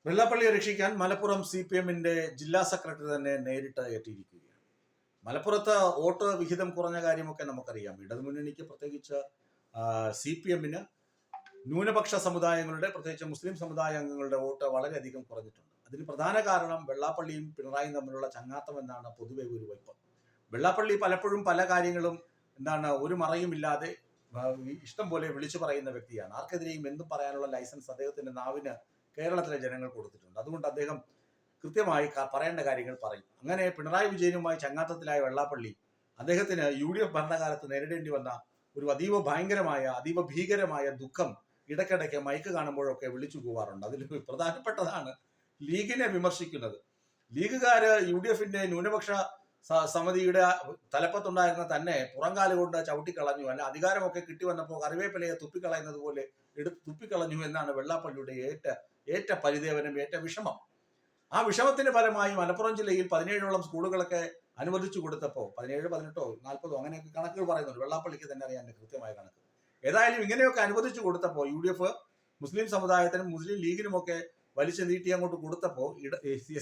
വെള്ളാപ്പള്ളിയെ രക്ഷിക്കാൻ മലപ്പുറം CPM-ന്റെ ജില്ലാ സെക്രട്ടറി തന്നെ നേരിട്ട് എത്തിയിരിക്കുകയാണ്. മലപ്പുറത്ത് വോട്ട് വിഹിതം കുറഞ്ഞ കാര്യമൊക്കെ നമുക്കറിയാം. ഇടതുമുന്നണിക്ക് പ്രത്യേകിച്ച് CPM-ന് ന്യൂനപക്ഷ സമുദായങ്ങളുടെ, പ്രത്യേകിച്ച് മുസ്ലിം സമുദായ അംഗങ്ങളുടെ വോട്ട് വളരെയധികം കുറഞ്ഞിട്ടുണ്ട്. അതിന് പ്രധാന കാരണം വെള്ളാപ്പള്ളിയും പിണറായിയും തമ്മിലുള്ള ചങ്ങാത്തം എന്നാണ് പൊതുവെ ഒരു വയ്പ്. വെള്ളാപ്പള്ളി പലപ്പോഴും പല കാര്യങ്ങളും ഒരു മറയുമില്ലാതെ ഇഷ്ടം പോലെ വിളിച്ചു പറയുന്ന വ്യക്തിയാണ്. ആർക്കെതിരെയും എന്തും പറയാനുള്ള ലൈസൻസ് അദ്ദേഹത്തിന്റെ നാവിന് കേരളത്തിലെ ജനങ്ങൾ കൊടുത്തിട്ടുണ്ട്. അതുകൊണ്ട് അദ്ദേഹം കൃത്യമായി പറയേണ്ട കാര്യങ്ങൾ പറയും. അങ്ങനെ പിണറായി വിജയനുമായി ചങ്ങാത്തത്തിലായ വെള്ളാപ്പള്ളി അദ്ദേഹത്തിന് UDF ഭരണകാലത്ത് നേരിടേണ്ടി വന്ന ഒരു അതീവ ഭീകരമായ ദുഃഖം ഇടയ്ക്കിടയ്ക്ക് മൈക്ക് കാണുമ്പോഴൊക്കെ വിളിച്ചു പോവാറുണ്ട്. അതിൽ പ്രധാനപ്പെട്ടതാണ് ലീഗിനെ വിമർശിക്കുന്നത്. ലീഗുകാര് UDF-ന്റെ ന്യൂനപക്ഷ സമിതിയുടെ തലപ്പത്തുണ്ടായിരുന്ന തന്നെ പുറംകാല് കൊണ്ട് ചവിട്ടിക്കളഞ്ഞു, അല്ല അധികാരമൊക്കെ കിട്ടി വന്നപ്പോൾ കറിവേപ്പിലയെ തുപ്പിക്കളയുന്നത് പോലെ തുപ്പിക്കളഞ്ഞു എന്നാണ് വെള്ളാപ്പള്ളിയുടെ ഏറ്റ പരിദേവനം, ഏറ്റ വിഷമം. ആ വിഷമത്തിന്റെ ഫലമായി മലപ്പുറം ജില്ലയിൽ 17ഓളം സ്കൂളുകളൊക്കെ അനുവദിച്ചു കൊടുത്തപ്പോൾ 17, 18, 40 അങ്ങനെയൊക്കെ കണക്കുകൾ പറയുന്നുണ്ട്. വെള്ളാപ്പള്ളിക്ക് തന്നെ അറിയാൻ കൃത്യമായ കണക്ക്. ഏതായാലും ഇങ്ങനെയൊക്കെ അനുവദിച്ചു കൊടുത്തപ്പോൾ UDF മുസ്ലിം സമുദായത്തിനും മുസ്ലിം ലീഗിനുമൊക്കെ വലിച്ചു നീട്ടി അങ്ങോട്ട് കൊടുത്തപ്പോൾ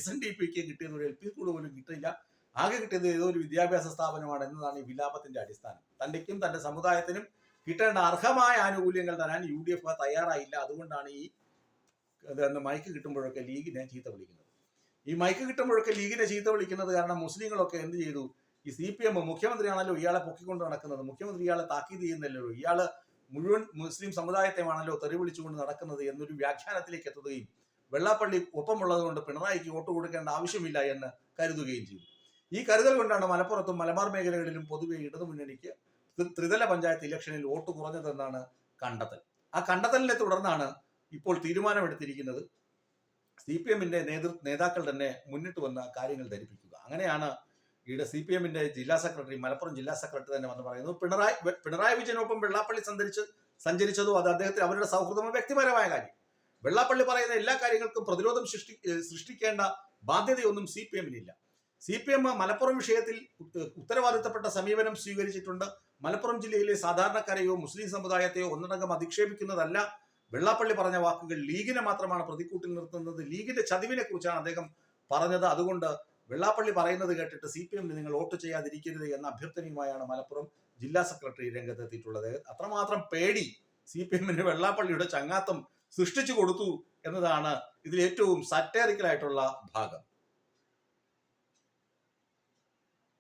SNDPക്ക് കിട്ടിയത് ഒരു LP സ്കൂൾ പോലും കിട്ടില്ല. ആകെ കിട്ടിയത് ഏതോ ഒരു വിദ്യാഭ്യാസ സ്ഥാപനമാണ് എന്നതാണ് ഈ വിലാപത്തിന്റെ അടിസ്ഥാനം. തന്റെയും തന്റെ സമുദായത്തിനും കിട്ടേണ്ട അർഹമായ ആനുകൂല്യങ്ങൾ തരാൻ UDF തയ്യാറായില്ല. അതുകൊണ്ടാണ് ഈ മൈക്ക് കിട്ടുമ്പോഴൊക്കെ ലീഗിനെ ചീത്ത വിളിക്കുന്നത്. ഈ മൈക്ക് കിട്ടുമ്പോഴൊക്കെ ലീഗിനെ ചീത്ത വിളിക്കുന്നത് കാരണം മുസ്ലിങ്ങളൊക്കെ എന്ത് ചെയ്തു? ഈ CPM മുഖ്യമന്ത്രിയാണല്ലോ ഇയാളെ പൊക്കിക്കൊണ്ട് നടക്കുന്നത്, മുഖ്യമന്ത്രി ഇയാളെ താക്കീത് ചെയ്യുന്നല്ലോ, ഇയാള് മുഴുവൻ മുസ്ലിം സമുദായത്തെയാണല്ലോ തെറി വിളിച്ചുകൊണ്ട് നടക്കുന്നത് എന്നൊരു വ്യാഖ്യാനത്തിലേക്ക് എത്തുകയും വെള്ളാപ്പള്ളി ഒപ്പമുള്ളത് കൊണ്ട് പിണറായിക്ക് വോട്ട് കൊടുക്കേണ്ട ആവശ്യമില്ല എന്ന് കരുതുകയും ചെയ്തു. ഈ കരുതൽ കൊണ്ടാണ് മലപ്പുറത്തും മലബാർ മേഖലകളിലും പൊതുവെ ഇടതുമുന്നണിക്ക് ത്രിതല പഞ്ചായത്ത് ഇലക്ഷനിൽ വോട്ട് കുറഞ്ഞതെന്നാണ് കണ്ടെത്തൽ. ആ കണ്ടെത്തലിനെ തുടർന്നാണ് ഇപ്പോൾ തീരുമാനമെടുത്തിരിക്കുന്നത് CPM-ന്റെ നേതാക്കൾ തന്നെ മുന്നിട്ട് വന്ന കാര്യങ്ങൾ ധരിപ്പിക്കുക. അങ്ങനെയാണ് ഇവിടെ CPM-ന്റെ ജില്ലാ സെക്രട്ടറി, മലപ്പുറം ജില്ലാ സെക്രട്ടറി തന്നെ വന്ന് പറയുന്നത് പിണറായി വിജയനൊപ്പം വെള്ളാപ്പള്ളി സഞ്ചരിച്ചതോ അത് അദ്ദേഹത്തിന് അവരുടെ സൗഹൃദമോ വ്യക്തിപരമായ കാര്യം. വെള്ളാപ്പള്ളി പറയുന്ന എല്ലാ കാര്യങ്ങൾക്കും പ്രതിരോധം സൃഷ്ടിക്കേണ്ട ബാധ്യതയൊന്നും CPM-നില്ല. CPM മലപ്പുറം വിഷയത്തിൽ ഉത്തരവാദിത്തപ്പെട്ട സമീപനം സ്വീകരിച്ചിട്ടുണ്ട്. മലപ്പുറം ജില്ലയിലെ സാധാരണക്കാരെയോ മുസ്ലിം സമുദായത്തെയോ ഒന്നടങ്കം അധിക്ഷേപിക്കുന്നതല്ല. വെള്ളാപ്പള്ളി പറഞ്ഞ വാക്കുകൾ ലീഗിനെ മാത്രമാണ് പ്രതിക്കൂട്ടിൽ നിർത്തുന്നത്. ലീഗിന്റെ ചതിവിനെ കുറിച്ചാണ് അദ്ദേഹം പറഞ്ഞത്. അതുകൊണ്ട് വെള്ളാപ്പള്ളി പറയുന്നത് കേട്ടിട്ട് CPM-ന് നിങ്ങൾ വോട്ട് ചെയ്യാതിരിക്കരുത് എന്ന അഭ്യർത്ഥനയുമായാണ് മലപ്പുറം ജില്ലാ സെക്രട്ടറി രംഗത്തെത്തിയിട്ടുള്ളത്. അത്രമാത്രം പേടി CPM-ന് വെള്ളാപ്പള്ളിയുടെ ചങ്ങാത്തം സൃഷ്ടിച്ചു കൊടുത്തു എന്നതാണ് ഇതിൽ ഏറ്റവും സറ്റേറിക്കലായിട്ടുള്ള ഭാഗം.